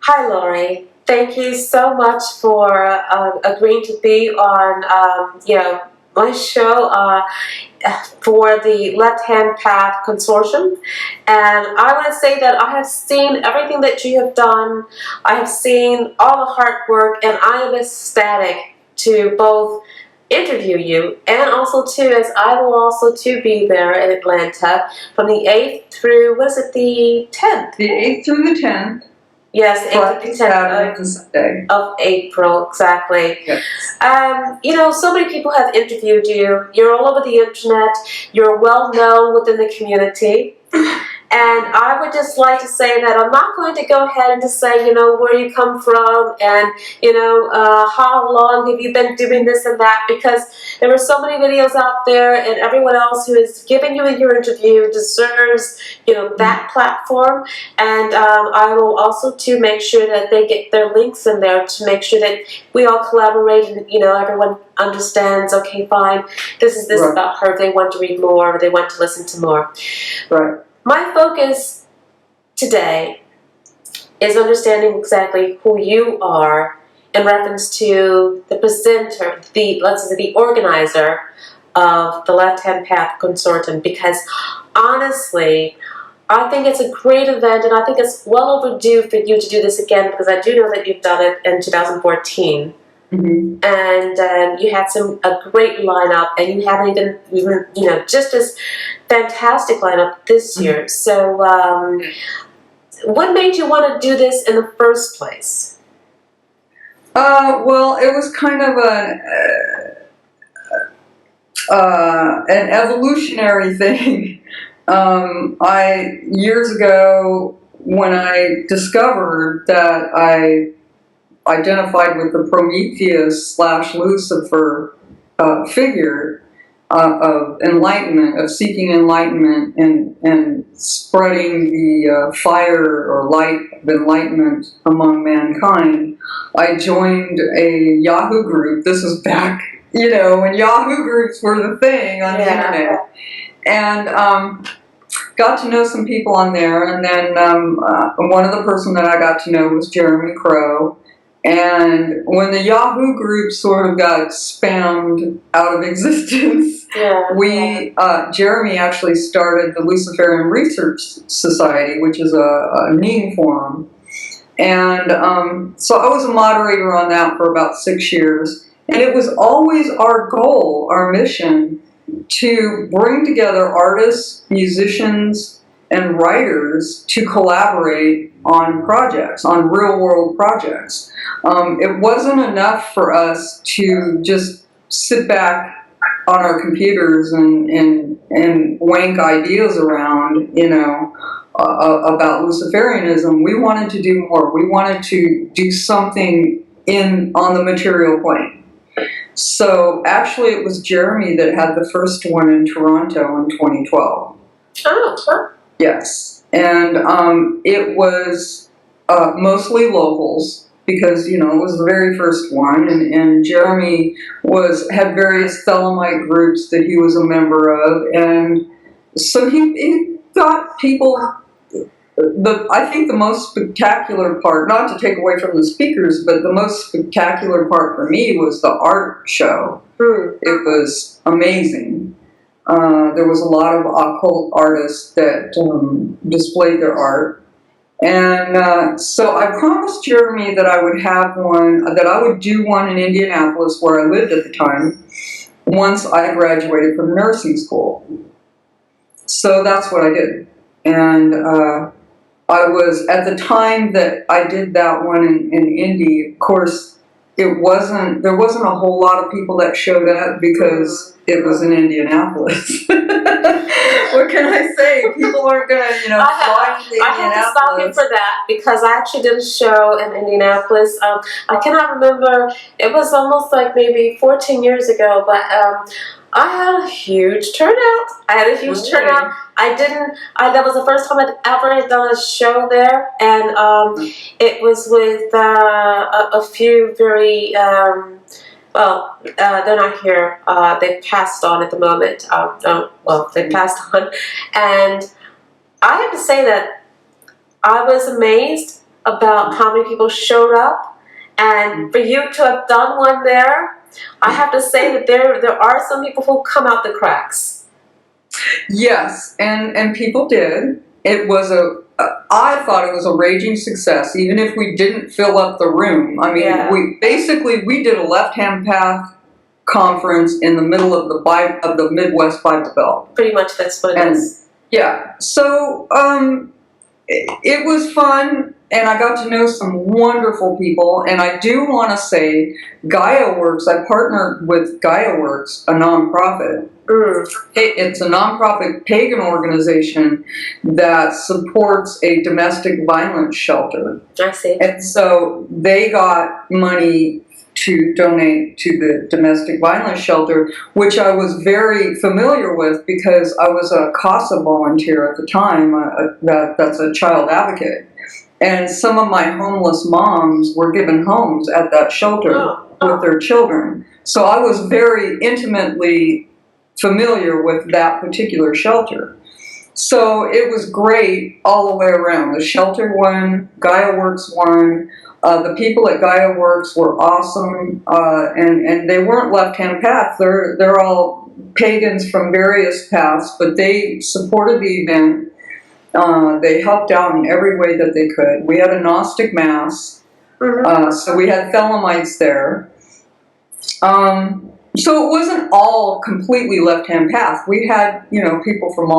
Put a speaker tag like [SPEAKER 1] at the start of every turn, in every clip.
[SPEAKER 1] Hi, Laurie. Thank you so much for agreeing to be on, my show for the Left Hand Path Consortium. And I want to say that I have seen everything that you have done. I have seen all the hard work, and I am ecstatic to both interview you and also too, as I will also too be there in Atlanta from the 8th through, the 10th?
[SPEAKER 2] The 8th through the 10th.
[SPEAKER 1] Yes, 8th to 10th of April, exactly.
[SPEAKER 2] Yes.
[SPEAKER 1] So many people have interviewed you. You're all over the internet. You're well known within the community. And I would just like to say that I'm not going to go ahead and just say, where you come from and, how long have you been doing this and that, because there are so many videos out there and everyone else who is giving you your interview deserves, that platform. And I will also, too, make sure that they get their links in there to make sure that we all collaborate and, everyone understands, okay, fine, this is
[SPEAKER 2] Right.
[SPEAKER 1] about her. They want to read more, or they want to listen to more.
[SPEAKER 2] Right.
[SPEAKER 1] My focus today is understanding exactly who you are in reference to the presenter, the organizer of the Left Hand Path Consortium, because honestly, I think it's a great event, and I think it's well overdue for you to do this again, because I do know that you've done it in 2014.
[SPEAKER 2] Mm-hmm.
[SPEAKER 1] And you had a great lineup, and you haven't even just as fantastic lineup this year. So what made you want to do this in the first place?
[SPEAKER 2] Well, it was kind of an evolutionary thing. Years ago, when I discovered that I identified with the Prometheus/Lucifer figure of enlightenment, of seeking enlightenment and spreading the fire or light of enlightenment among mankind, I joined a Yahoo group. This was back, when Yahoo groups were the thing on the internet. And got to know some people on there, and then one of the person that I got to know was Jeremy Crow. And when the Yahoo group sort of got spammed out of existence, Jeremy actually started the Luciferian Research Society, which is a NEAM forum. And so I was a moderator on that for about 6 years. And it was always our goal, our mission, to bring together artists, musicians, and writers to collaborate on projects, on real-world projects. It wasn't enough for us to just sit back on our computers and wank ideas around, about Luciferianism. We wanted to do more. We wanted to do something on the material plane. So actually it was Jeremy that had the first one in Toronto in 2012.
[SPEAKER 1] Oh, sure.
[SPEAKER 2] Yes. And it was mostly locals, because, it was the very first one, and Jeremy had various Thelemite groups that he was a member of, and so he got people. I think the most spectacular part, not to take away from the speakers, but the most spectacular part for me was the art show. It was amazing. There was a lot of occult artists that displayed their art. And so I promised Jeremy that I would have one, that I would do one in Indianapolis, where I lived at the time, once I graduated from nursing school. So that's what I did. And I was, at the time that I did that one in Indy, of course, there wasn't a whole lot of people that showed up because it was in Indianapolis. What can I say? People aren't going to, fly to Indianapolis.
[SPEAKER 1] I had to stop you for that, because I actually did a show in Indianapolis. I cannot remember, it was almost like maybe 14 years ago, but I had a huge turnout. Turnout. That was the first time I'd ever done a show there, and it was with a few very, they're not here. They passed on at the moment. They passed on. And I have to say that I was amazed about how many people showed up, and for you to have done one there, I have to say that there are some people who come out the cracks.
[SPEAKER 2] Yes, and people did. It was I thought it was a raging success, even if we didn't fill up the room. I mean, we did a left-hand path conference in the middle of the Midwest Bible Belt.
[SPEAKER 1] Pretty much that's what it is.
[SPEAKER 2] Yeah, so it was fun, and I got to know some wonderful people. And I do want to say, Gaia Works. I partnered with Gaia Works, a nonprofit. It's a nonprofit pagan organization that supports a domestic violence shelter.
[SPEAKER 1] I see.
[SPEAKER 2] And so they got money to donate to the domestic violence shelter, which I was very familiar with because I was a CASA volunteer at the time. That's a child advocate. And some of my homeless moms were given homes at that shelter with their children. So I was very intimately familiar with that particular shelter. So it was great all the way around. The shelter won, Gaia Works won. The people at Gaia Works were awesome, and they weren't left-hand paths. They're all pagans from various paths, but they supported the event. They helped out in every way that they could. We had a Gnostic Mass, so we had Thelemites there. So it wasn't all completely left-hand path. We had, people from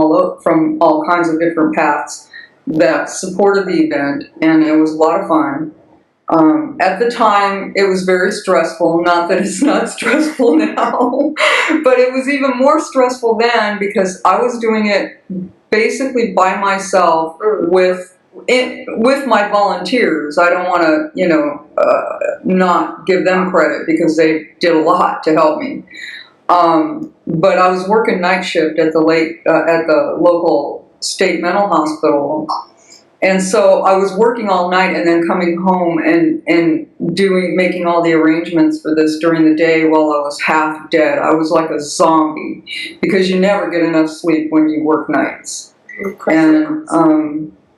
[SPEAKER 2] all kinds of different paths that supported the event, and it was a lot of fun. At the time, it was very stressful. Not that it's not stressful now, but it was even more stressful then because I was doing it basically by myself with my volunteers. I don't want to, not give them credit because they did a lot to help me. But I was working night shift at the local state mental hospital. And so I was working all night and then coming home and making all the arrangements for this during the day while I was half dead. I was like a zombie because you never get enough sleep when you work nights. And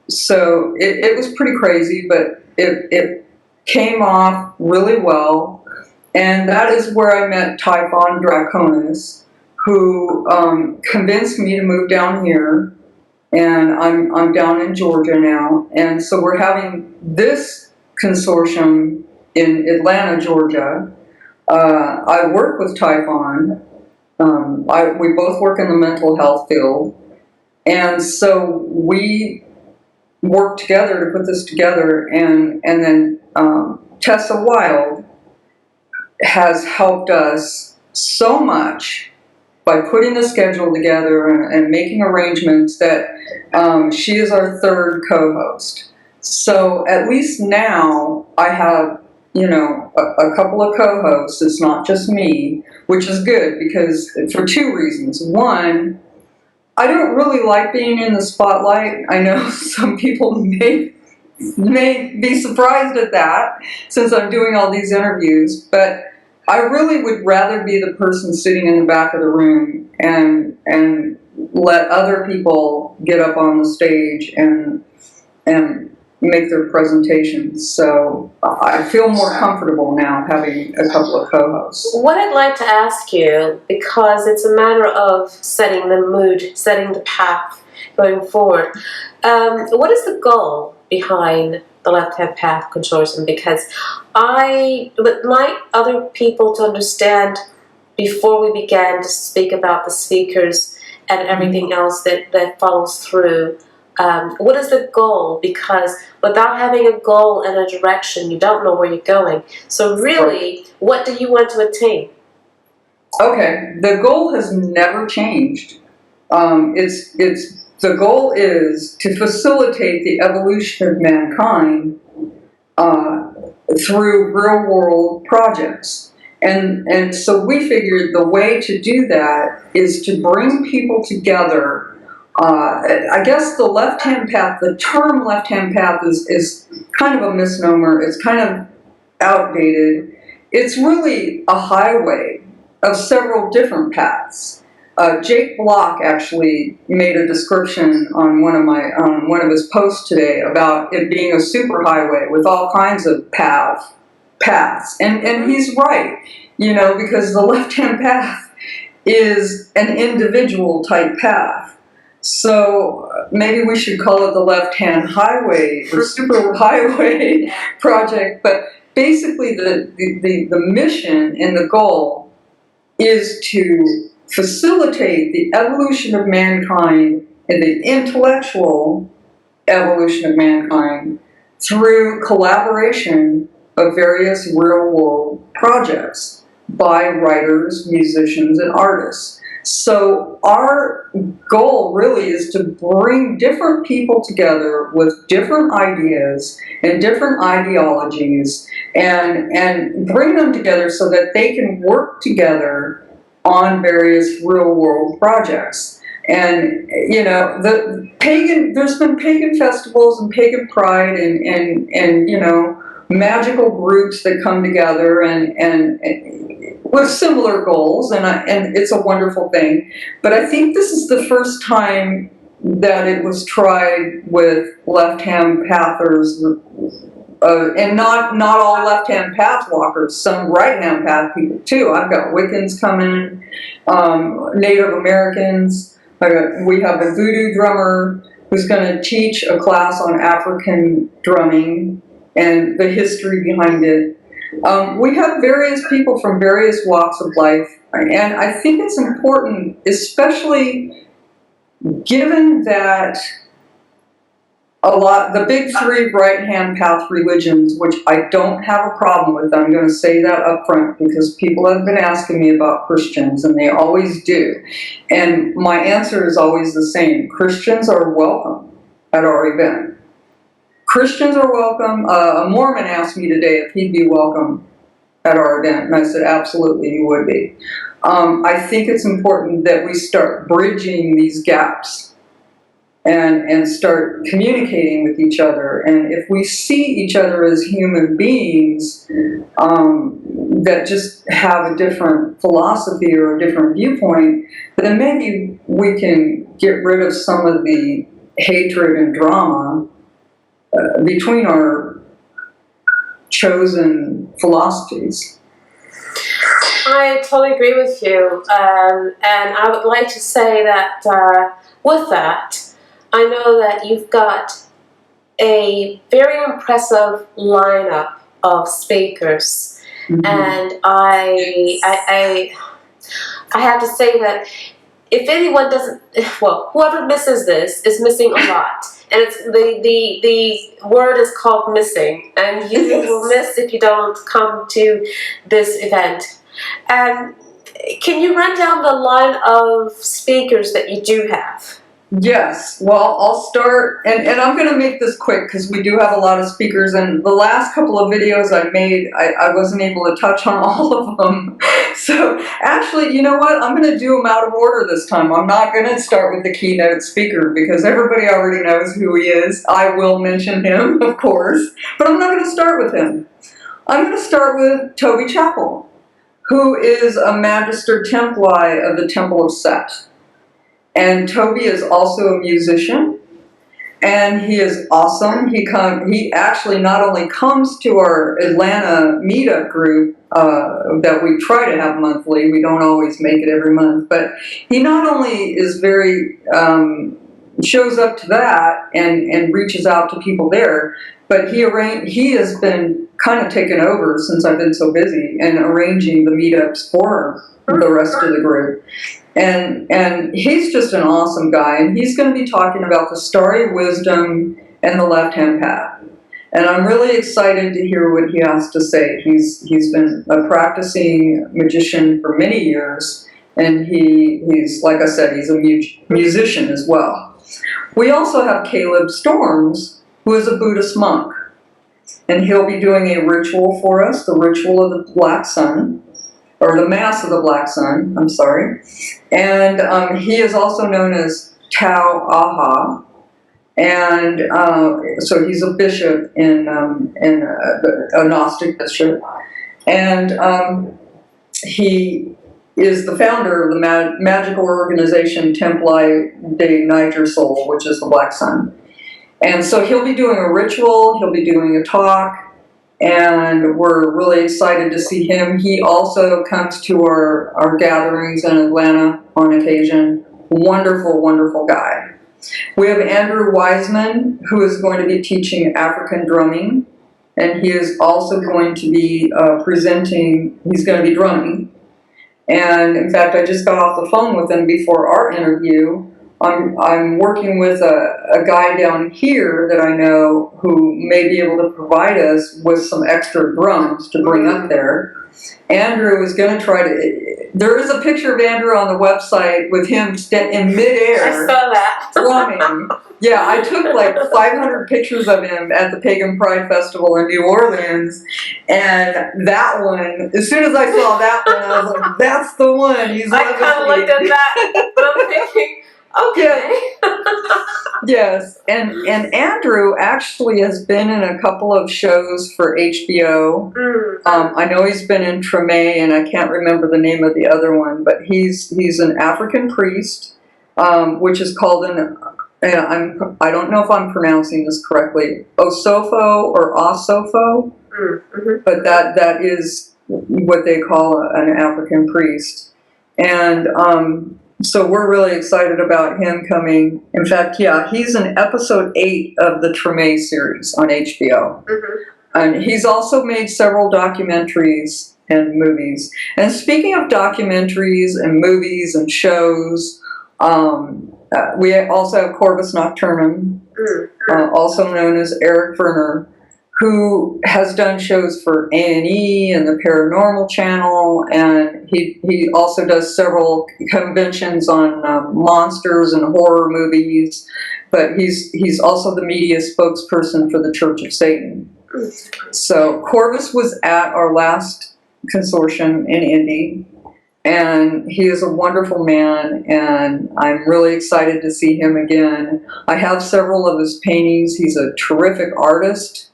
[SPEAKER 2] so it was pretty crazy, but it came off really well. And that is where I met Typhon Draconis, who convinced me to move down here. And I'm down in Georgia now, and so we're having this consortium in Atlanta, Georgia. I work with Typhon. We both work in the mental health field, and so we work together to put this together. And then Tessa Wild has helped us so much by putting the schedule together and making arrangements that she is our third co-host. So at least now I have, a couple of co-hosts. It's not just me, which is good because for two reasons. One, I don't really like being in the spotlight. I know some people may be surprised at that since I'm doing all these interviews, but I really would rather be the person sitting in the back of the room and let other people get up on the stage and make their presentations. So I feel more comfortable now having a couple of co-hosts.
[SPEAKER 1] What I'd like to ask you, because it's a matter of setting the mood, setting the path going forward, what is the goal behind the Left-Hand Path Consortium? Because I would like other people to understand before we began to speak about the speakers and everything else that follows through. What is the goal? Because without having a goal and a direction, you don't know where you're going. So really, what do you want to attain?
[SPEAKER 2] Okay, the goal has never changed. The goal is to facilitate the evolution of mankind through real-world projects. And so we figured the way to do that is to bring people together. I guess the left-hand path, the term left-hand path is kind of a misnomer. It's kind of outdated. It's really a highway of several different paths. Jake Block actually made a description on one of his posts today about it being a superhighway with all kinds of paths, and he's right, because the left-hand path is an individual type path. So maybe we should call it the left-hand highway or superhighway project. But basically, the mission and the goal is to facilitate the evolution of mankind and the intellectual evolution of mankind through collaboration of various real-world projects by writers, musicians, and artists. So our goal really is to bring different people together with different ideas and different ideologies and bring them together so that they can work together on various real-world projects. And, there's been pagan festivals and pagan pride and magical groups that come together and with similar goals, and it's a wonderful thing. But I think this is the first time that it was tried with left-hand pathers, and not all left-hand path walkers, some right-hand path people too. I've got Wiccans coming, Native Americans. We have a voodoo drummer who's going to teach a class on African drumming and the history behind it. We have various people from various walks of life, and I think it's important, especially given that the big three right-hand path religions, which I don't have a problem with, I'm going to say that up front because people have been asking me about Christians, and they always do. And my answer is always the same. Christians are welcome at our event. Christians are welcome. A Mormon asked me today if he'd be welcome at our event, and I said, absolutely, you would be. I think it's important that we start bridging these gaps and start communicating with each other. And if we see each other as human beings that just have a different philosophy or a different viewpoint, then maybe we can get rid of some of the hatred and drama between our chosen philosophies.
[SPEAKER 1] I totally agree with you, and I would like to say that with that, I know that you've got a very impressive lineup of speakers, and I have to say that if anyone doesn't, whoever misses this is missing a lot. And it's the word is called missing, and you will miss if you don't come to this event. And can you run down the line of speakers that you do have?
[SPEAKER 2] Yes, well, I'll start, and I'm going to make this quick because we do have a lot of speakers, and the last couple of videos I made, I wasn't able to touch on all of them. So actually, you know what, I'm going to do them out of order this time. I'm not going to start with the keynote speaker because everybody already knows who he is. I will mention him, of course, but I'm not going to start with him. I'm going to start with Toby Chappell, who is a Magister Templi of the Temple of Set. And Toby is also a musician, and he is awesome. He actually not only comes to our Atlanta meetup group that we try to have monthly, we don't always make it every month, but he not only is very, shows up to that and reaches out to people there, but he has been kind of taken over since I've been so busy and arranging the meetups for the rest of the group. And he's just an awesome guy, and he's going to be talking about the starry wisdom and the left-hand path. And I'm really excited to hear what he has to say. He's been a practicing magician for many years, and he's, like I said, he's a musician as well. We also have Caleb Storms, who is a Buddhist monk, and he'll be doing a ritual for us, the ritual of the Black Sun, or the Mass of the Black Sun, I'm sorry. And he is also known as Tao Aha. And so he's a bishop in a Gnostic bishop. And he is the founder of the magical organization Templi de Niger Sol, which is the Black Sun. And so he'll be doing a ritual, he'll be doing a talk, and we're really excited to see him. He also comes to our gatherings in Atlanta on occasion. Wonderful, wonderful guy. We have Andrew Wiseman, who is going to be teaching African drumming, and he is also going to be presenting, he's going to be drumming. And in fact, I just got off the phone with him before our interview. I'm working with a guy down here that I know who may be able to provide us with some extra drums to bring up there. Andrew is going to try to, there is a picture of Andrew on the website with him in midair.
[SPEAKER 1] I saw that.
[SPEAKER 2] Drumming. Yeah, I took like 500 pictures of him at the Pagan Pride Festival in New Orleans, and that one, as soon as I saw that one, I was like, that's the one. He's
[SPEAKER 1] I kind of looked at that, but I'm thinking, okay.
[SPEAKER 2] Yes, and Andrew actually has been in a couple of shows for HBO. I know he's been in Treme, and I can't remember the name of the other one, but he's an African priest, which is called I don't know if I'm pronouncing this correctly, Osofo or Osofo, but that is what they call an African priest. And so we're really excited about him coming. In fact, yeah, he's in episode 8 of the Treme series on HBO. And he's also made several documentaries and movies. And speaking of documentaries and movies and shows, we also have Corvus Nocturnum, also known as Eric Verner, who has done shows for A&E and the Paranormal Channel, and he also does several conventions on monsters and horror movies, but he's also the media spokesperson for the Church of Satan. So Corvus was at our last consortium in Indy, and he is a wonderful man, and I'm really excited to see him again. I have several of his paintings. He's a terrific artist,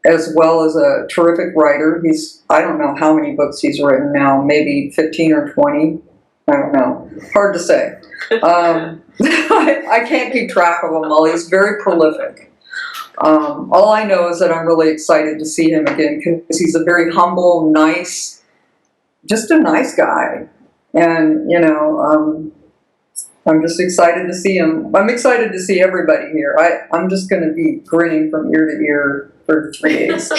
[SPEAKER 2] as well as a terrific writer. I don't know how many books he's written now, maybe 15 or 20. I don't know. Hard to say. I can't keep track of them all. He's very prolific. All I know is that I'm really excited to see him again because he's a very humble, nice, just a nice guy. And, I'm just excited to see him. I'm excited to see everybody here. I'm just going to be grinning from ear to ear for 3 days.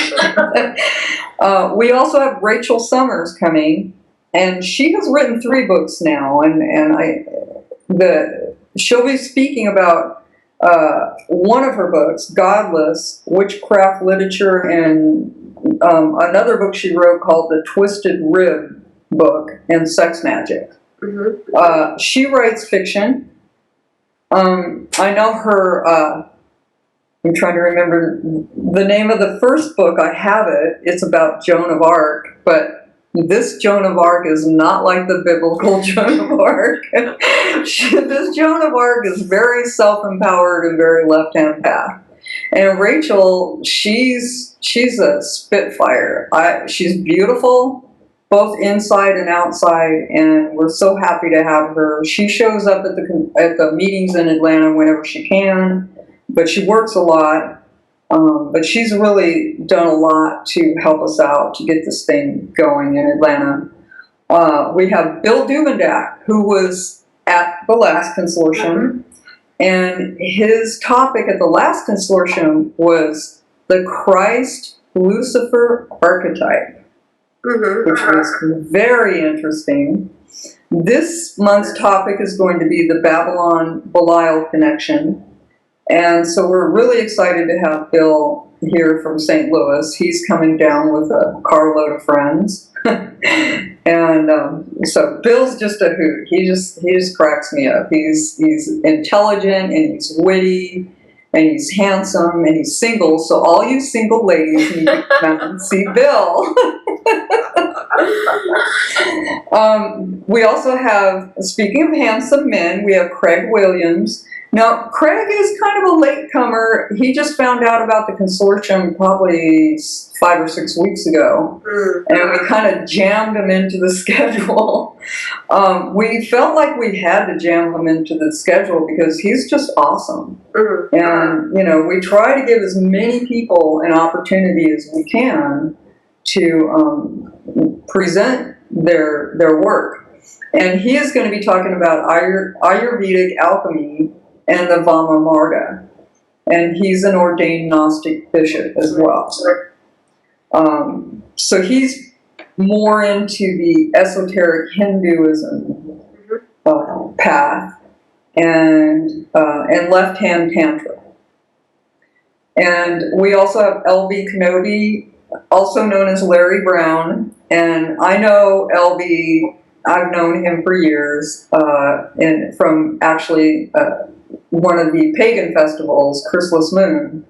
[SPEAKER 2] We also have Rachel Summers coming, and she has written 3 books now, and she'll be speaking about one of her books, Godless, Witchcraft Literature, and another book she wrote called The Twisted Rib Book and Sex Magic. She writes fiction. I know her, I'm trying to remember the name of the first book. I have it. It's about Joan of Arc, but this Joan of Arc is not like the biblical Joan of Arc. This Joan of Arc is very self-empowered and very left-hand path. And Rachel, she's a spitfire. She's beautiful, both inside and outside, and we're so happy to have her. She shows up at the meetings in Atlanta whenever she can, but she works a lot. But she's really done a lot to help us out to get this thing going in Atlanta. We have Bill Dubendak, who was at the last consortium, and his topic at the last consortium was the Christ-Lucifer archetype. Which was very interesting. This month's topic is going to be the Babylon-Belial connection. And so we're really excited to have Bill here from St. Louis. He's coming down with a carload of friends. And so Bill's just a hoot. He just cracks me up. He's intelligent, and he's witty, and he's handsome, and he's single. So all you single ladies need to come and see Bill. We also have, speaking of handsome men, we have Craig Williams, Now, Craig is kind of a latecomer. He just found out about the consortium probably 5 or 6 weeks ago, and we kind of jammed him into the schedule. We felt like we had to jam him into the schedule because he's just awesome. And, you know, we try to give as many people an opportunity as we can to present their work. And he is going to be talking about Ayurvedic alchemy and the Vama Marga. And he's an ordained Gnostic bishop as well. So he's more into the esoteric Hinduism path and left-hand Tantra. And we also have LB Kenobi, also known as Larry Brown. And I know LB, I've known him for years, and from actually one of the pagan festivals, Chrysalis Moon.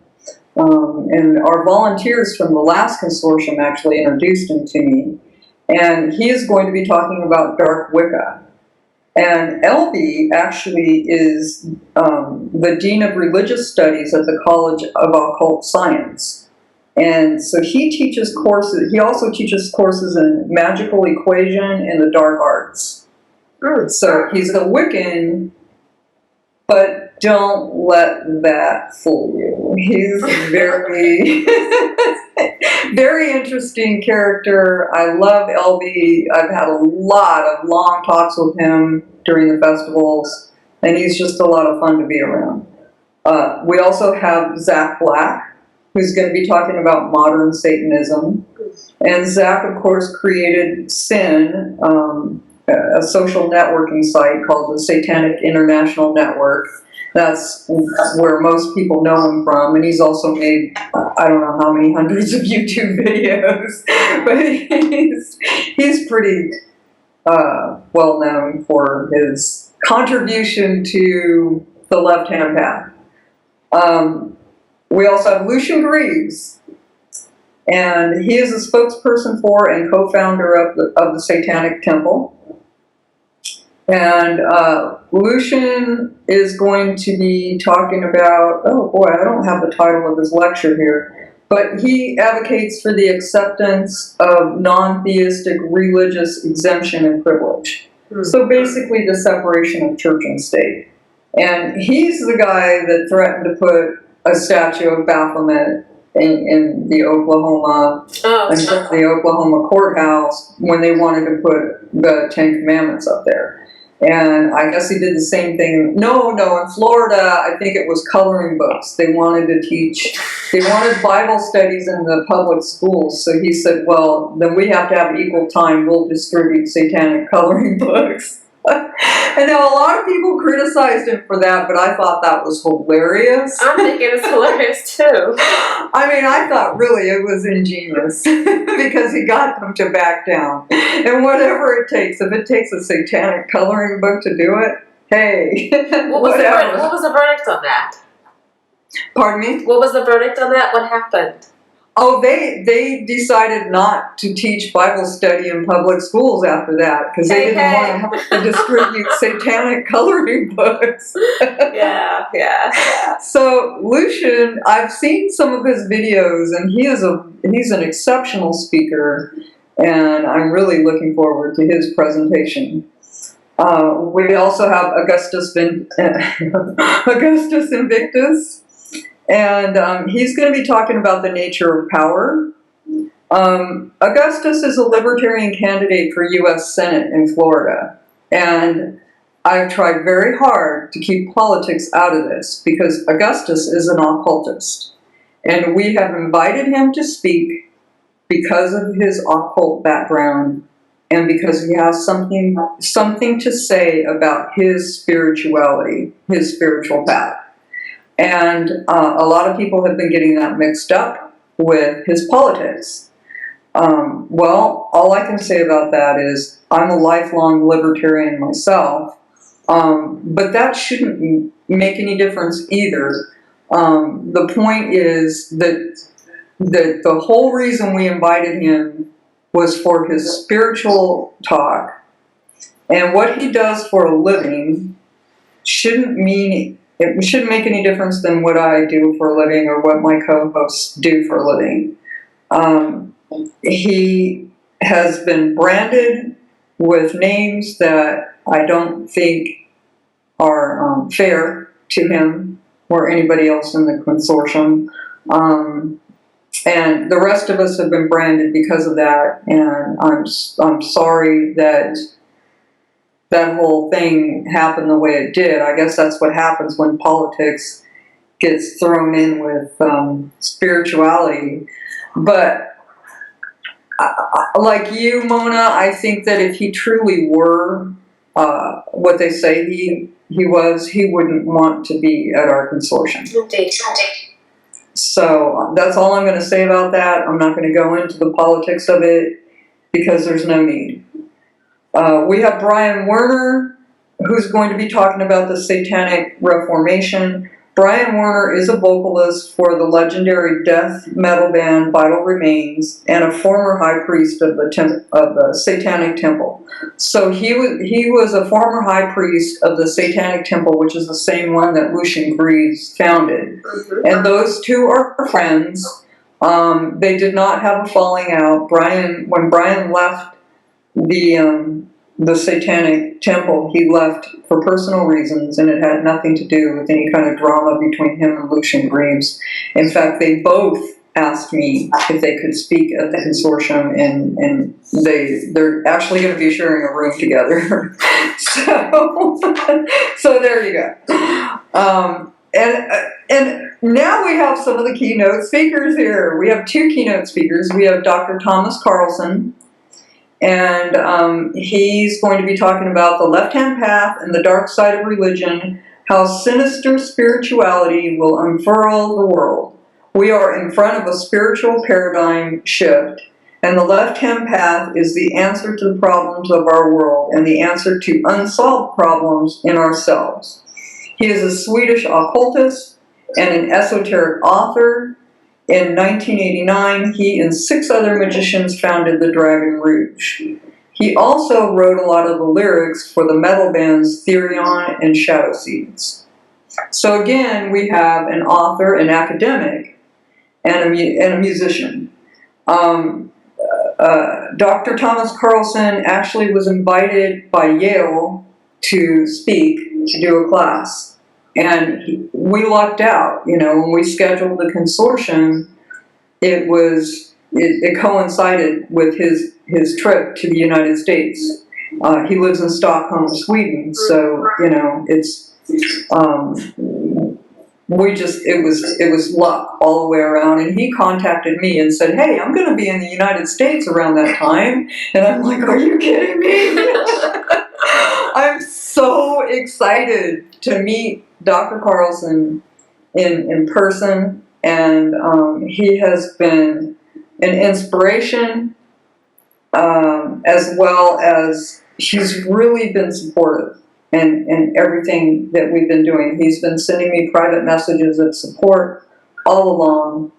[SPEAKER 2] And our volunteers from the last consortium actually introduced him to me. And he is going to be talking about Dark Wicca. And LB actually is the Dean of Religious Studies at the College of Occult Science. And so he teaches courses, he also teaches courses in magical equation and the dark arts. So he's a Wiccan, but don't let that fool you. He's very, very interesting character. I love LB. I've had a lot of long talks with him during the festivals, and he's just a lot of fun to be around. We also have Zach Black, who's going to be talking about modern Satanism. And Zach, of course, created Sin, a social networking site called the Satanic International Network. That's where most people know him from. And he's also made, I don't know how many hundreds of YouTube videos, but he's pretty well known for his contribution to the left-hand path. We also have Lucian Greaves, and he is a spokesperson for and co-founder of the Satanic Temple. And Lucian is going to be talking about, oh boy, I don't have the title of his lecture here, but he advocates for the acceptance of non-theistic religious exemption and privilege. So basically the separation of church and state. And he's the guy that threatened to put a statue of Baphomet in the Oklahoma courthouse when they wanted to put the Ten Commandments up there. And I guess he did the same thing. No, in Florida, I think it was coloring books. They wanted Bible studies in the public schools. So he said, well, then we have to have equal time. We'll distribute satanic coloring books. And now a lot of people criticized him for that, but I thought that was hilarious.
[SPEAKER 1] I'm thinking it's hilarious too.
[SPEAKER 2] I mean, I thought really it was ingenious because he got them to back down. And whatever it takes, if it takes a satanic coloring book to do it, hey,
[SPEAKER 1] what was the verdict on that?
[SPEAKER 2] Pardon me?
[SPEAKER 1] What was the verdict on that? What happened?
[SPEAKER 2] Oh, they decided not to teach Bible study in public schools after that because they didn't want to have to distribute satanic coloring books. Yeah. So Lucian, I've seen some of his videos, and he's an exceptional speaker, and I'm really looking forward to his presentation. We also have Augustus Invictus. And he's going to be talking about the nature of power. Augustus is a libertarian candidate for U.S. Senate in Florida. And I've tried very hard to keep politics out of this because Augustus is an occultist. And we have invited him to speak because of his occult background and because he has something to say about his spirituality, his spiritual path. And a lot of people have been getting that mixed up with his politics. Well, all I can say about that is I'm a lifelong libertarian myself, but that shouldn't make any difference either. The point is that the whole reason we invited him was for his spiritual talk, and what he does for a living shouldn't mean it shouldn't make any difference than what I do for a living or what my co-hosts do for a living. He has been branded with names that I don't think are fair to him or anybody else in the consortium. And the rest of us have been branded because of that, and I'm sorry that that whole thing happened the way it did. I guess that's what happens when politics gets thrown in with spirituality. But like you, Mona, I think that if he truly were what they say he was, he wouldn't want to be at our consortium.
[SPEAKER 1] Indeed.
[SPEAKER 2] So that's all I'm going to say about that. I'm not going to go into the politics of it because there's no need. We have Brian Werner, who's going to be talking about the Satanic Reformation. Brian Werner is a vocalist for the legendary death metal band Vital Remains and a former high priest of the Satanic Temple. So he was a former high priest of the Satanic Temple, which is the same one that Lucian Greaves founded. And those two are friends. They did not have a falling out. When Brian left the Satanic Temple, he left for personal reasons, and it had nothing to do with any kind of drama between him and Lucian Greaves. In fact, they both asked me if they could speak at the consortium, and they're actually going to be sharing a room together. So there you go. And now we have some of the keynote speakers here. We have two keynote speakers. We have Dr. Thomas Carlson, and he's going to be talking about the left-hand path and the dark side of religion, how sinister spirituality will unfurl the world. We are in front of a spiritual paradigm shift, and the left-hand path is the answer to the problems of our world and the answer to unsolved problems in ourselves. He is a Swedish occultist and an esoteric author. In 1989, he and 6 other magicians founded the Dragon Rouge. He also wrote a lot of the lyrics for the metal bands Therion and Shadow Seeds. So again, we have an author, an academic, and a musician. Dr. Thomas Carlson actually was invited by Yale to speak, to do a class. And we lucked out. When we scheduled the consortium, it coincided with his trip to the United States. He lives in Stockholm, Sweden, so it was luck all the way around. And he contacted me and said, "Hey, I'm going to be in the United States around that time." And I'm like, "Are you kidding me?" I'm so excited to meet Dr. Carlson in person, and he has been an inspiration, as well as he's really been supportive in everything that we've been doing. He's been sending me private messages of support all along.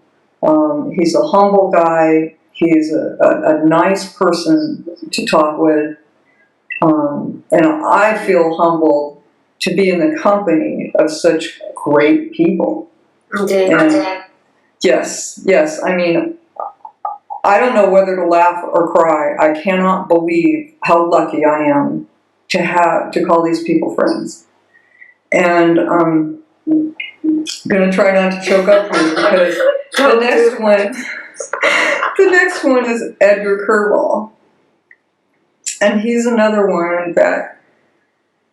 [SPEAKER 2] He's a humble guy. He's a nice person to talk with. And I feel humbled to be in the company of such great people. And yes. I mean, I don't know whether to laugh or cry. I cannot believe how lucky I am to call these people friends. And I'm going to try not to choke up here because the next one is Edgar Curvall. And he's another one that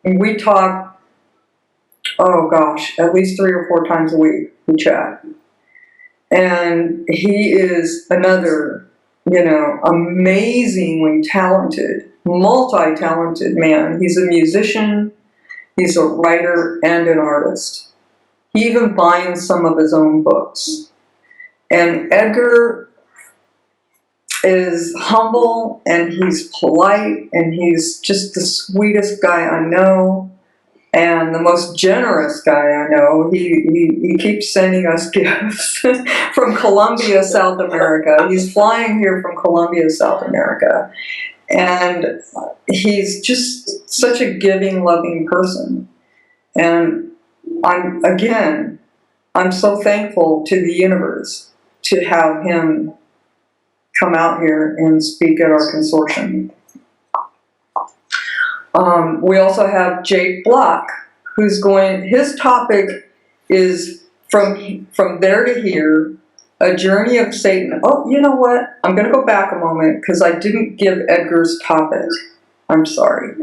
[SPEAKER 2] we talk, at least 3 or 4 times a week we chat. And he is another, amazingly talented, multi-talented man. He's a musician, he's a writer, and an artist. He even binds some of his own books. And Edgar is humble, and he's polite, and he's just the sweetest guy I know, and the most generous guy I know. He keeps sending us gifts from Colombia, South America. He's flying here from Colombia, South America, and he's just such a giving, loving person. And I'm so thankful to the universe to have him come out here and speak at our consortium. We also have Jake Block, his topic is from there to here, a journey of Satan. Oh, you know what? I'm going to go back a moment because I didn't give Edgar's topic. I'm sorry.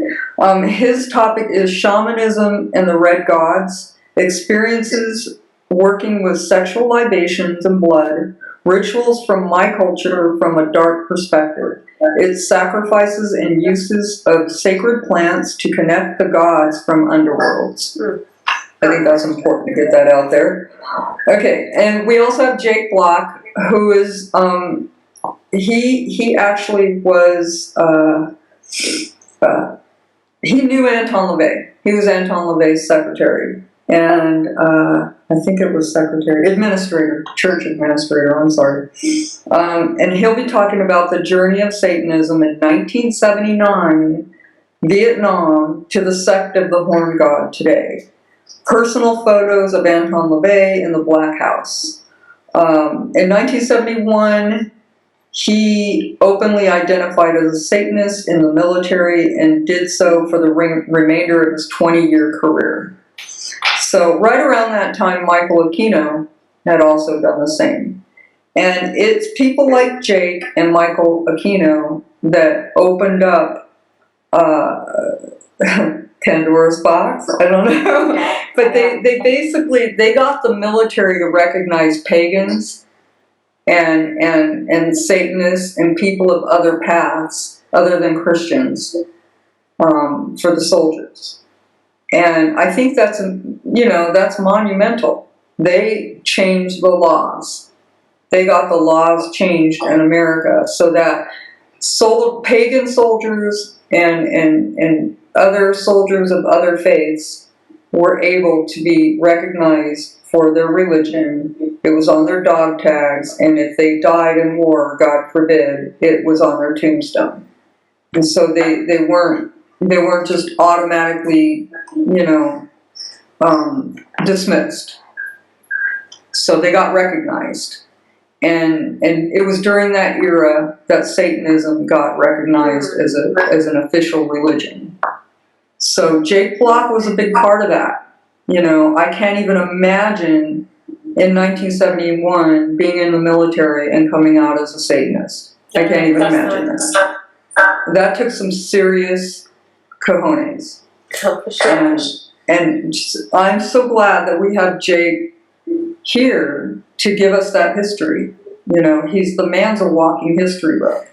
[SPEAKER 2] His topic is shamanism and the red gods, experiences working with sexual libations and blood, rituals from my culture from a dark perspective. It's sacrifices and uses of sacred plants to connect the gods from underworlds. I think that's important to get that out there. Okay, and we also have Jake Block, who is, he actually was, he knew Anton LaVey. He was Anton LaVey's secretary. And I think it was church administrator, I'm sorry. And he'll be talking about the journey of Satanism in 1979, Vietnam, to the sect of the Horn God today. Personal photos of Anton LaVey in the Black House. In 1971, he openly identified as a Satanist in the military and did so for the remainder of his 20-year career. So right around that time, Michael Aquino had also done the same. And it's people like Jake and Michael Aquino that opened up Pandora's box. I don't know. But they basically, they got the military to recognize pagans and Satanists and people of other paths other than Christians for the soldiers. And I think that's monumental. They changed the laws. They got the laws changed in America so that pagan soldiers and other soldiers of other faiths were able to be recognized for their religion. It was on their dog tags, and if they died in war, God forbid, it was on their tombstone. And so they weren't just automatically, dismissed. So they got recognized. And it was during that era that Satanism got recognized as an official religion. So Jake Block was a big part of that. I can't even imagine in 1971 being in the military and coming out as a Satanist. I can't even imagine that. That took some serious cojones. And I'm so glad that we have Jake here to give us that history. The man's a walking history book.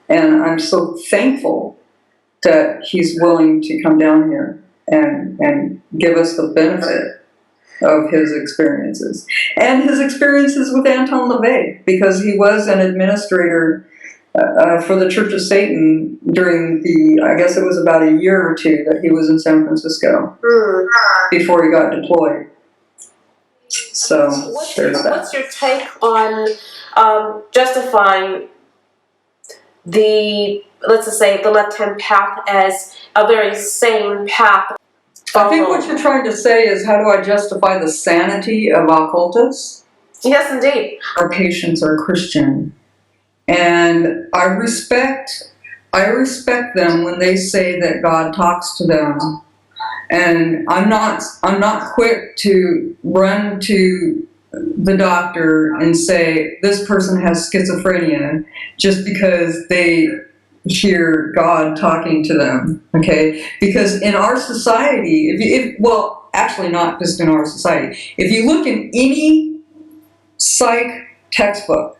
[SPEAKER 2] And I'm so thankful that he's willing to come down here and give us the benefit of his experiences. And his experiences with Anton LaVey, because he was an administrator for the Church of Satan during I guess it was about a year or two that he was in San Francisco before he got deployed. So
[SPEAKER 1] what's your take on justifying let's just say the left-hand path as a very sane path?
[SPEAKER 2] I think what you're trying to say is, how do I justify the sanity of occultists?
[SPEAKER 1] Yes, indeed.
[SPEAKER 2] Our patients are Christian. And I respect them when they say that God talks to them. And I'm not quick to run to the doctor and say this person has schizophrenia just because they hear God talking to them. Okay? Because in our society, well, actually not just in our society, if you look in any psych textbook,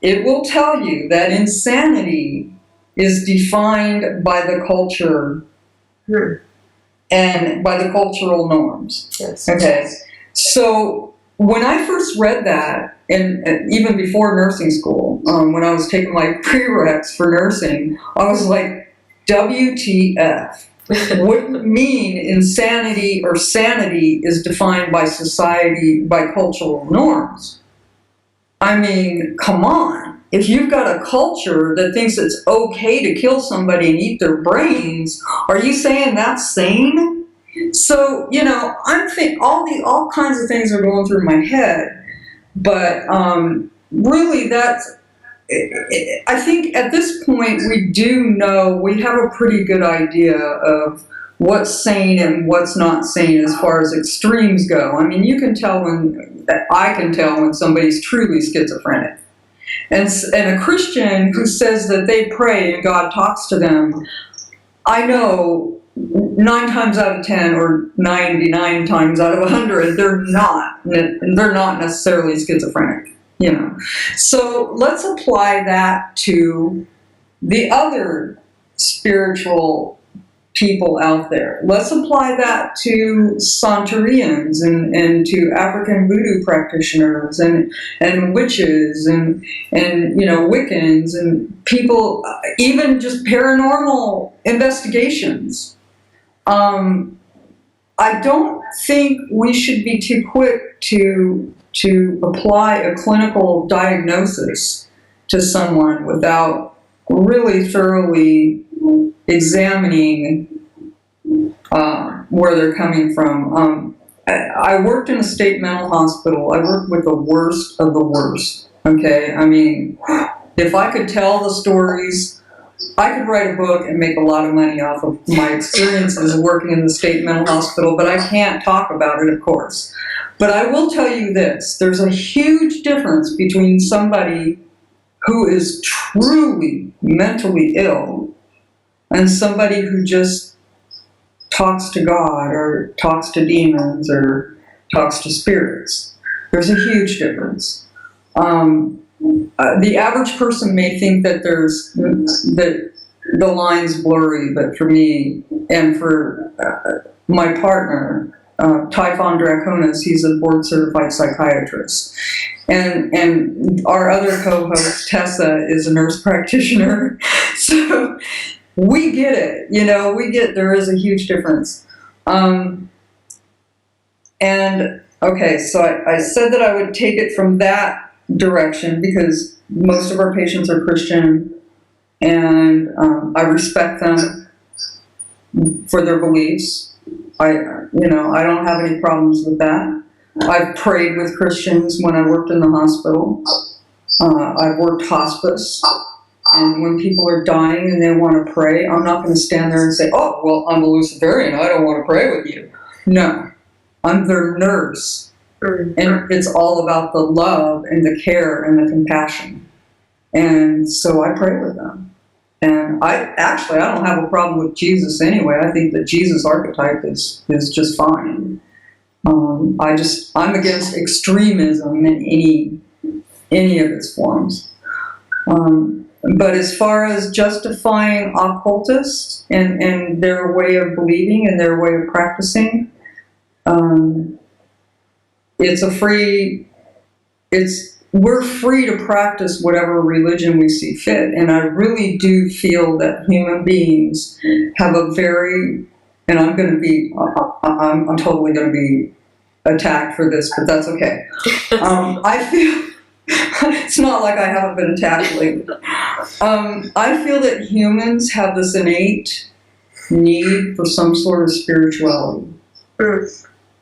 [SPEAKER 2] it will tell you that insanity is defined by the culture and by the cultural norms.
[SPEAKER 1] Yes.
[SPEAKER 2] Okay. So when I first read that, and even before nursing school, when I was taking my prereqs for nursing, I was like, WTF. What do you mean insanity or sanity is defined by society, by cultural norms? I mean, come on. If you've got a culture that thinks it's okay to kill somebody and eat their brains, are you saying that's sane? So, I'm thinking all kinds of things are going through my head, but really I think at this point we have a pretty good idea of what's sane and what's not sane as far as extremes go. I mean, I can tell when somebody's truly schizophrenic. And a Christian who says that they pray and God talks to them, I know 9 times out of 10 or 99 times out of 100, they're not necessarily schizophrenic, So let's apply that to the other spiritual people out there. Let's apply that to Santerians and to African voodoo practitioners and witches and Wiccans and people, even just paranormal investigations. I don't think we should be too quick to apply a clinical diagnosis to someone without really thoroughly examining where they're coming from. I worked in a state mental hospital. I worked with the worst of the worst. Okay, I mean, if I could tell the stories, I could write a book and make a lot of money off of my experiences working in the state mental hospital, but I can't talk about it, of course. But I will tell you this, there's a huge difference between somebody who is truly mentally ill and somebody who just talks to God or talks to demons or talks to spirits. There's a huge difference. The average person may think that that the line's blurry, but for me and for my partner, Typhon Draconis, he's a board-certified psychiatrist. And our other co-host, Tessa, is a nurse practitioner. So we get it, there is a huge difference. And okay, so I said that I would take it from that direction because most of our patients are Christian, and I respect them for their beliefs. I don't have any problems with that. I've prayed with Christians when I worked in the hospital. I've worked hospice. And when people are dying and they want to pray, I'm not going to stand there and say, oh, well, I'm a Luciferian, I don't want to pray with you. No, I'm their nurse. And it's all about the love and the care and the compassion. And so I pray with them. And I don't have a problem with Jesus anyway. I think the Jesus archetype is just fine. I'm against extremism in any of its forms. But as far as justifying occultists and their way of believing and their way of practicing, we're free to practice whatever religion we see fit. And I really do feel that human beings have a very, and I'm totally going to be attacked for this, but that's okay. I feel, it's not like I haven't been attacked lately. I feel that humans have this innate need for some sort of spirituality.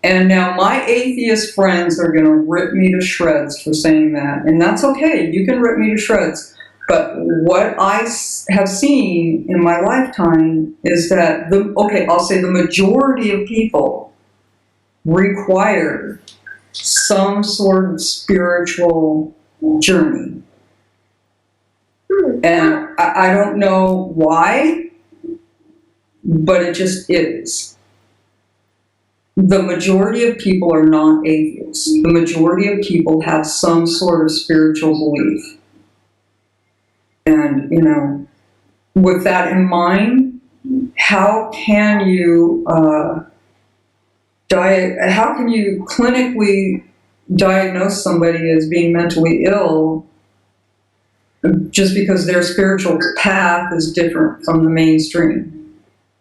[SPEAKER 2] And now my atheist friends are going to rip me to shreds for saying that. And that's okay. You can rip me to shreds. But what I have seen in my lifetime is that, I'll say the majority of people require some sort of spiritual journey. And I don't know why, but it just is. The majority of people are not atheists. The majority of people have some sort of spiritual belief. And, with that in mind, how can you clinically diagnose somebody as being mentally ill just because their spiritual path is different from the mainstream?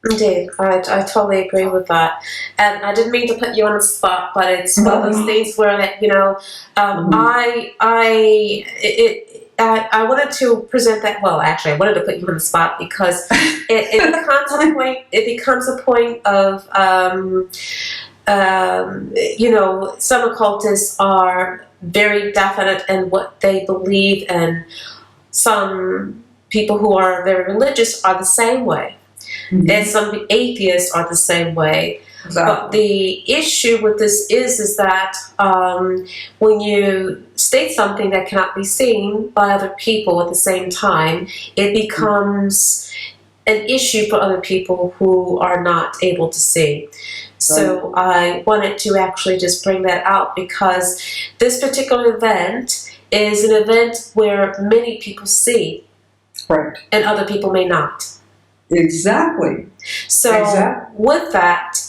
[SPEAKER 1] Indeed, I totally agree with that. And I didn't mean to put you on the spot, but it's one of those things where I wanted to present that. Well, actually, I wanted to put you on the spot because it becomes a point. It becomes a point of, some occultists are very definite in what they believe, and some people who are very religious are the same way, and some atheists are the same way.
[SPEAKER 2] Exactly.
[SPEAKER 1] But the issue with this is that when you state something that cannot be seen by other people at the same time, it becomes an issue for other people who are not able to see. So I wanted to actually just bring that out because this particular event is an event where many people see,
[SPEAKER 2] right,
[SPEAKER 1] and other people may not.
[SPEAKER 2] Exactly.
[SPEAKER 1] So with that,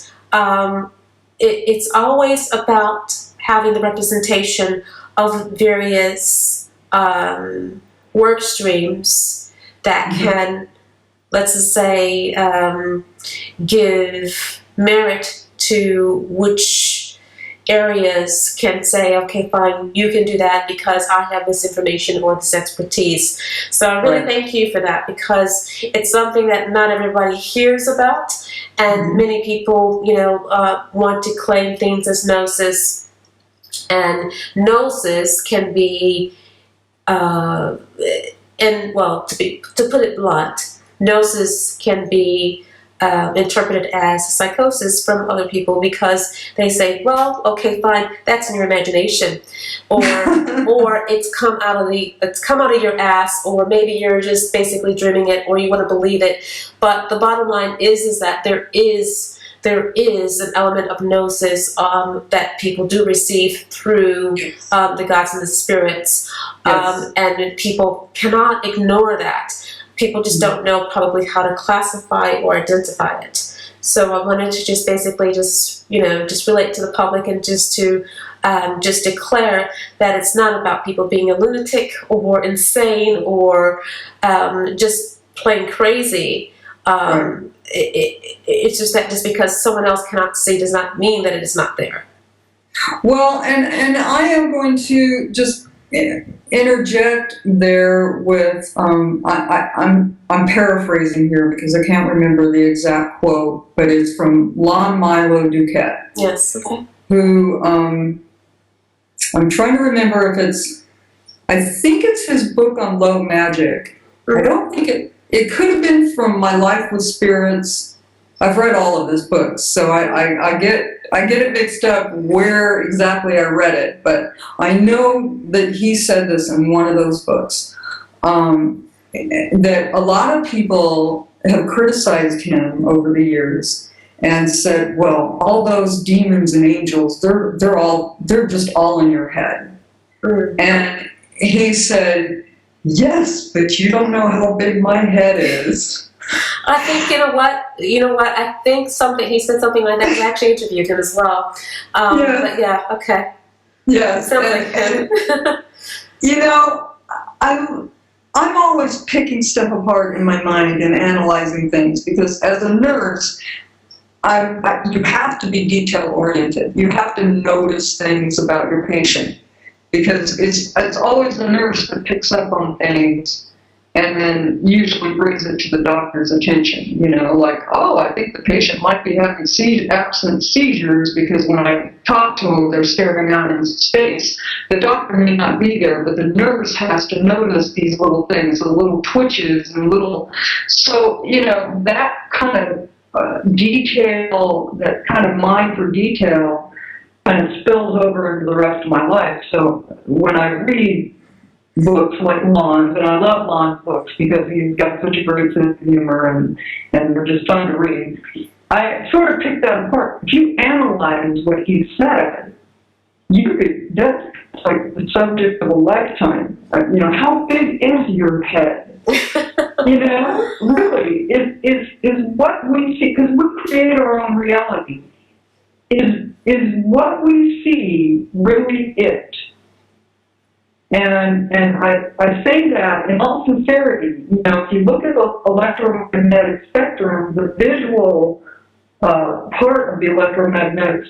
[SPEAKER 1] it's always about having the representation of various work streams that can, let's just say, give merit to which areas can say, okay, fine, you can do that because I have this information or this expertise. So I really thank you for that, because it's something that not everybody hears about, and many people, want to claim things as gnosis, and gnosis can be, to put it blunt, gnosis can be interpreted as psychosis from other people, because they say, well, okay, fine, that's in your imagination, or it's come out of your ass, or maybe you're just basically dreaming it, or you want to believe it. But the bottom line is that there is an element of gnosis that people do receive through the gods and the spirits, and people cannot ignore that. People just don't know probably how to classify or identify it. So I wanted to just basically just relate to the public, and just to just declare that it's not about people being a lunatic or insane or just plain crazy. It's just that just because someone else cannot see does not mean that it is not there.
[SPEAKER 2] Well, and I am going to just interject there with I'm paraphrasing here because I can't remember the exact quote, but it's from Lon Milo Duquette.
[SPEAKER 1] Yes. Okay.
[SPEAKER 2] Who I'm trying to remember if I think it's his book on low magic. I don't think it could have been from My Life with Spirits. I've read all of his books, so I get it mixed up where exactly I read it, but I know that he said this in one of those books, that a lot of people have criticized him over the years and said, well, all those demons and angels, they're just all in your head. And he said, yes, but you don't know how big my head is.
[SPEAKER 1] I think, you know what, I think he said something like that. I actually interviewed him as well. But yeah, okay.
[SPEAKER 2] Yeah. I'm always picking stuff apart in my mind and analyzing things, because as a nurse, you have to be detail-oriented. You have to notice things about your patient, because it's always the nurse that picks up on things and then usually brings it to the doctor's attention, like, oh, I think the patient might be having absent seizures because when I talk to them, they're staring out into space. The doctor may not be there, but the nurse has to notice these little things, the little twitches and so, that kind of detail, that kind of mind for detail kind of spills over into the rest of my life. So when I read books like Lon's, and I love Lon's books because he's got such a great sense of humor and they're just fun to read. I sort of picked that apart. If you analyze what he said, that's like the subject of a lifetime. How big is your head? Really, is what we see, because we create our own reality. Is what we see really it? And I say that in all sincerity. If you look at the electromagnetic spectrum, the visual part of the electromagnetic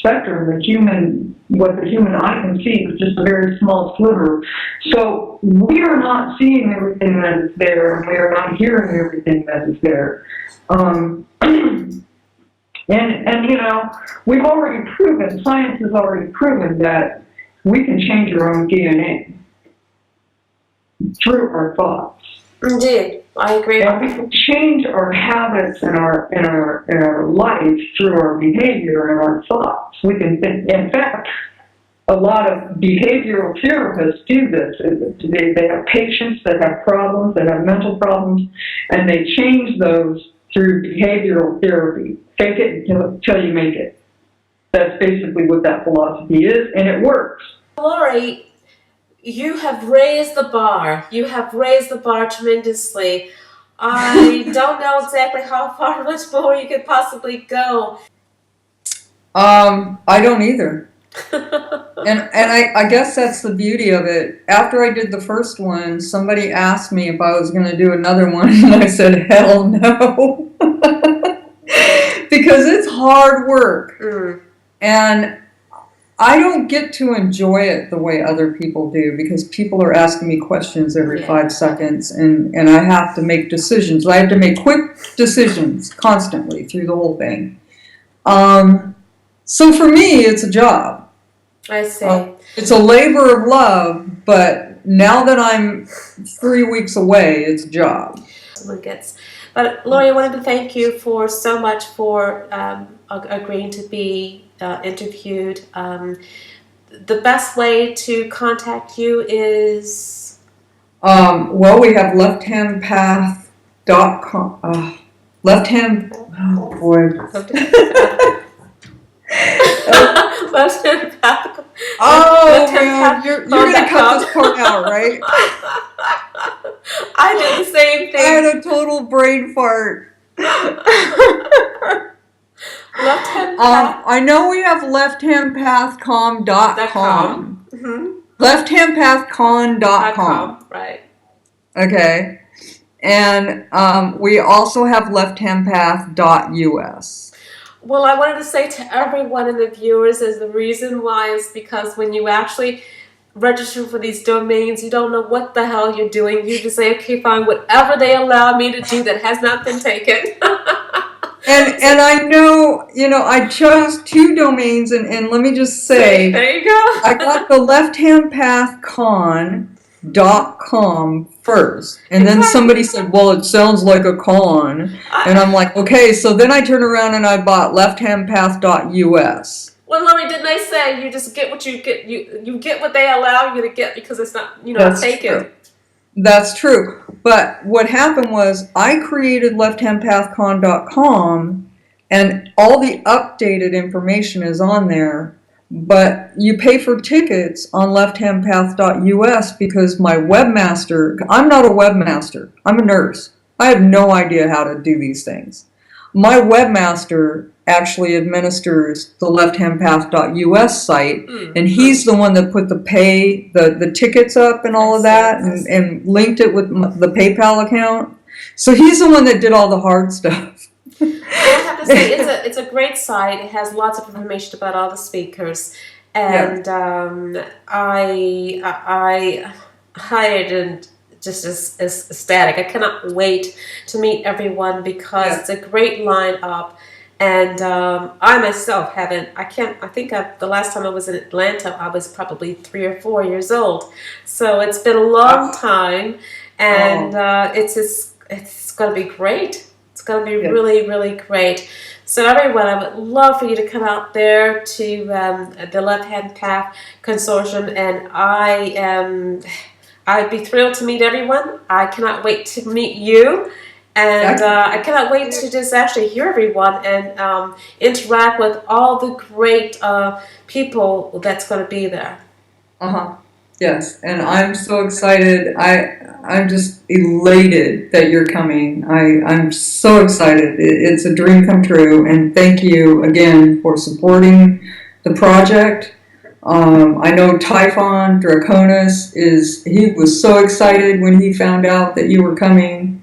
[SPEAKER 2] spectrum, what the human eye can see is just a very small sliver. So we are not seeing everything that is there, and we are not hearing everything that is there. And you know, we've already proven, science has already proven that we can change our own DNA through our thoughts.
[SPEAKER 1] Indeed, I agree.
[SPEAKER 2] And we can change our habits in our life through our behavior and our thoughts. We can think, in fact, a lot of behavioral therapists do this. They have patients that have problems, that have mental problems, and they change those through behavioral therapy. Fake it until you make it. That's basically what that philosophy is, and it works.
[SPEAKER 1] Laurie, you have raised the bar. You have raised the bar tremendously. I don't know exactly how far much more you could possibly go.
[SPEAKER 2] I don't either. and I guess that's the beauty of it. After I did the first one, somebody asked me if I was going to do another one, and I said, hell no. Because it's hard work. And I don't get to enjoy it the way other people do, because people are asking me questions every 5 seconds, and I have to make decisions. I have to make quick decisions constantly through the whole thing. So for me, it's a job.
[SPEAKER 1] I see.
[SPEAKER 2] It's a labor of love, but now that I'm 3 weeks away, it's a job.
[SPEAKER 1] But Laurie, I wanted to thank you so much for agreeing to be interviewed. The best way to contact you is?
[SPEAKER 2] Well, we have lefthandpath.com. Left-hand, oh boy.
[SPEAKER 1] Left-hand path.
[SPEAKER 2] Oh, man, you're going to cut this part out, right?
[SPEAKER 1] I did the same thing.
[SPEAKER 2] I had a total brain fart.
[SPEAKER 1] Left-hand path.
[SPEAKER 2] I know we have lefthandpathcom.com. Lefthandpathcon.com.
[SPEAKER 1] Right.
[SPEAKER 2] Okay. And we also have lefthandpath.us.
[SPEAKER 1] Well, I wanted to say to everyone in the viewers is the reason why is because when you actually register for these domains, you don't know what the hell you're doing. You just say, okay, fine, whatever they allow me to do that has not been taken.
[SPEAKER 2] And I know, I chose 2 domains, and let me just say,
[SPEAKER 1] there you go.
[SPEAKER 2] I got the lefthandpathcon.com first, and then somebody said, well, it sounds like a con, and I'm like, okay, so then I turned around and I bought lefthandpath.us.
[SPEAKER 1] Well, Laurie, didn't I say you just get what you get? You get what they allow you to get because it's not, taken.
[SPEAKER 2] True. That's true. But what happened was I created lefthandpathcon.com, and all the updated information is on there. But you pay for tickets on lefthandpath.us because my webmaster, I'm not a webmaster, I'm a nurse. I have no idea how to do these things. My webmaster actually administers the lefthandpath.us site, and he's the one that put the tickets up and all of that, and linked it with the PayPal account. So he's the one that did all the hard stuff.
[SPEAKER 1] I have to say, it's a great site. It has lots of information about all the speakers, and I didn't just is ecstatic. I cannot wait to meet everyone because it's a great lineup. And I myself the last time I was in Atlanta, I was probably 3 or 4 years old. So it's been a long time, and it's going to be great. It's going to be really, really great. So everyone, I would love for you to come out there to the Left Hand Path Consortium, and I'd be thrilled to meet everyone. I cannot wait to meet you. And I cannot wait to just actually hear everyone and interact with all the great people that's going to be there.
[SPEAKER 2] Yes, and I'm so excited. I'm just elated that you're coming. I'm so excited. It's a dream come true, and thank you again for supporting the project. I know Typhon Draconis he was so excited when he found out that you were coming.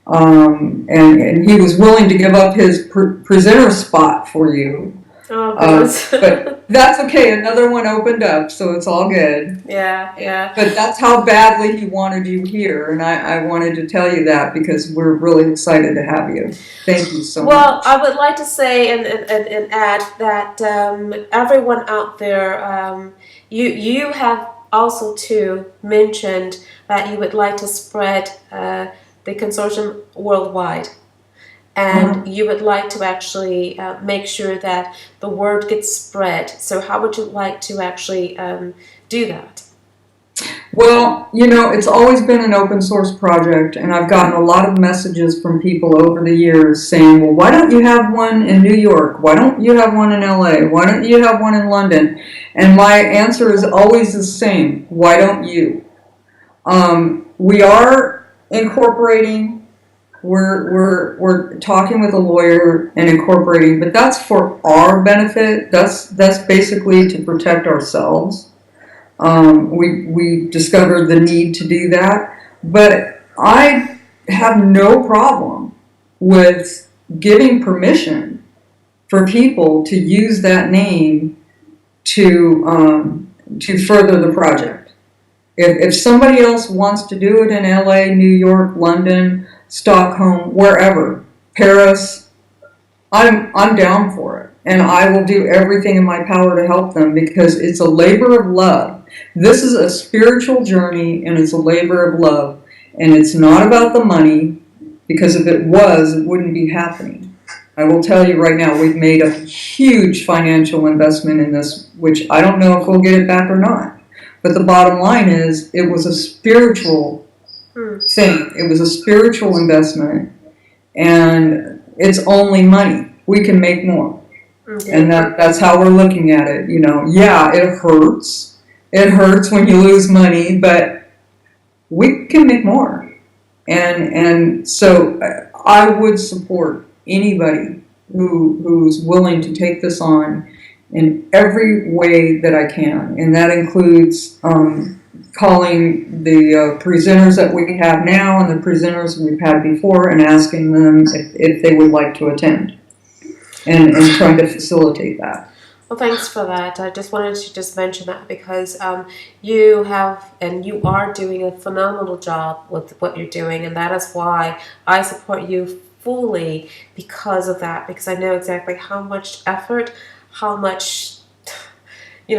[SPEAKER 2] And he was willing to give up his presenter spot for you.
[SPEAKER 1] Oh, goodness.
[SPEAKER 2] But that's okay. Another one opened up, so it's all good.
[SPEAKER 1] Yeah.
[SPEAKER 2] But that's how badly he wanted you here, and I wanted to tell you that because we're really excited to have you. Thank you so
[SPEAKER 1] Well,
[SPEAKER 2] much.
[SPEAKER 1] I would like to say and add that everyone out there, you have also too mentioned that you would like to spread the consortium worldwide. And you would like to actually make sure that the word gets spread. So how would you like to actually do that?
[SPEAKER 2] Well, it's always been an open source project, and I've gotten a lot of messages from people over the years saying, well, why don't you have one in New York? Why don't you have one in LA? Why don't you have one in London? And my answer is always the same. Why don't you? We are incorporating. We're talking with a lawyer and incorporating, but that's for our benefit. That's basically to protect ourselves. We discovered the need to do that, but I have no problem with giving permission for people to use that name to further the project. If somebody else wants to do it in LA, New York, London, Stockholm, wherever, Paris, I'm down for it, and I will do everything in my power to help them because it's a labor of love. This is a spiritual journey, and it's a labor of love, and it's not about the money, because if it was, it wouldn't be happening. I will tell you right now, we've made a huge financial investment in this, which I don't know if we'll get it back or not. But the bottom line is, it was a spiritual thing. It was a spiritual investment, and it's only money. We can make more. Okay. And that's how we're looking at it. Yeah, it hurts. It hurts when you lose money, but we can make more. And so I would support anybody who's willing to take this on in every way that I can. And that includes calling the presenters that we have now and the presenters we've had before and asking them if they would like to attend and trying to facilitate that.
[SPEAKER 1] Well, thanks for that. I just wanted to just mention that because you have and you are doing a phenomenal job with what you're doing, and that is why I support you fully because of that, because I know exactly how much effort, how much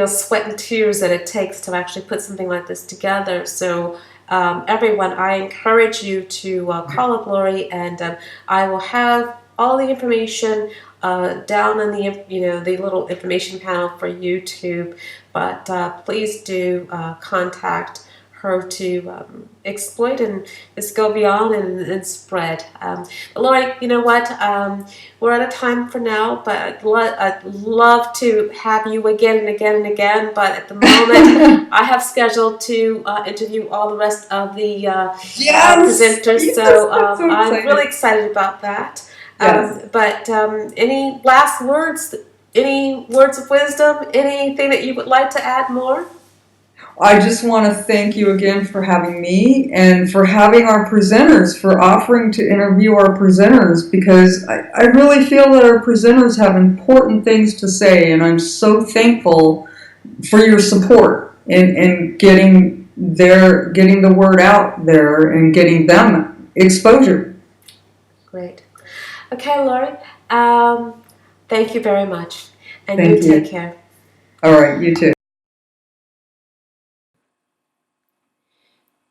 [SPEAKER 1] sweat and tears that it takes to actually put something like this together. So everyone, I encourage you to call up Laurie, and I will have all the information down in the little information panel for YouTube. But please do contact her to exploit and just go beyond and spread. Laurie, you know what? We're out of time for now, but I'd love to have you again and again and again. But at the moment, I have scheduled to interview all the rest of the presenters. So I'm really excited about that. Yes. But any last words? Any words of wisdom? Anything that you would like to add more?
[SPEAKER 2] I just want to thank you again for having me and for having our presenters, for offering to interview our presenters, because I really feel that our presenters have important things to say, and I'm so thankful for your support in getting the word out there and getting them exposure. Great.
[SPEAKER 1] Okay, Laurie, thank you very much, and
[SPEAKER 2] you
[SPEAKER 1] take care.
[SPEAKER 2] All right, you too.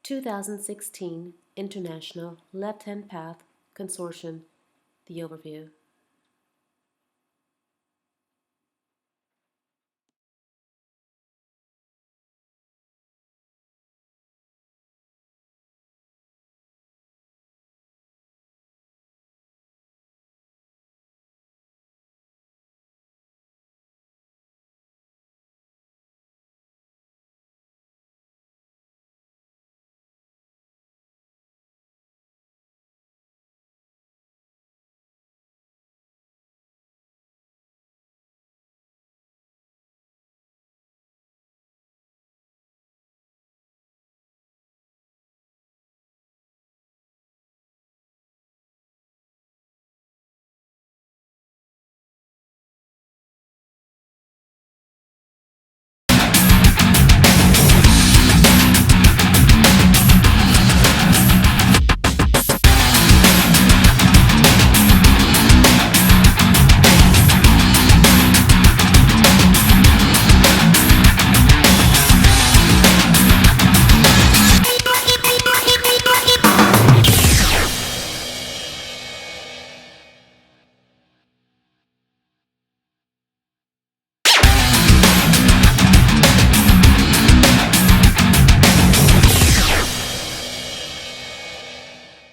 [SPEAKER 1] 2016 International Left Hand Path Consortium, the overview.